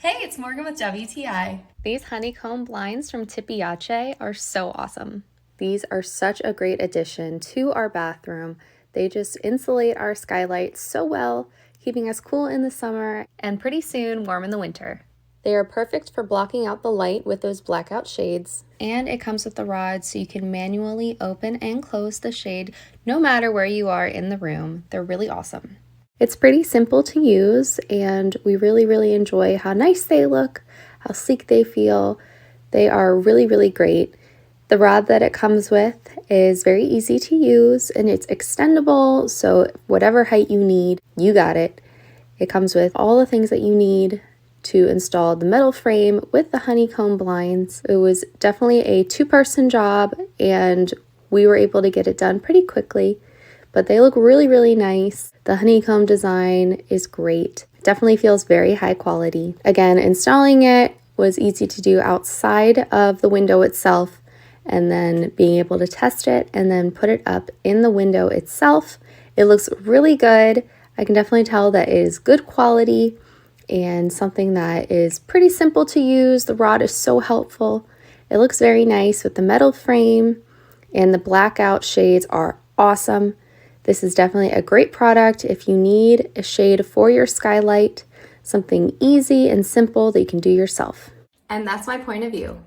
Hey, it's Morgan with WTI. These honeycomb blinds from Tipiace are so awesome. These are such a great addition to our bathroom. They just insulate our skylight so well, keeping us cool in the summer and pretty soon warm in the winter. They are perfect for blocking out the light with those blackout shades, and it comes with the rod so you can manually open and close the shade no matter where you are in the room. They're really awesome. It's pretty simple to use, and we really enjoy how nice they look, how sleek they feel. They are really great. The rod that it comes with is very easy to use, and it's extendable, so whatever height you need, you got it. It comes with all the things that you need to install the metal frame with the honeycomb blinds. It was definitely a two-person job, and we were able to get it done pretty quickly, but they look really nice. The honeycomb design is great. It definitely feels very high quality. Again, installing it was easy to do outside of the window itself, and then being able to test it and then put it up in the window itself. It looks really good. I can definitely tell that it is good quality and something that is pretty simple to use. The rod is so helpful. It looks very nice with the metal frame, and the blackout shades are awesome. This is definitely a great product if you need a shade for your skylight, something easy and simple that you can do yourself. And that's my point of view.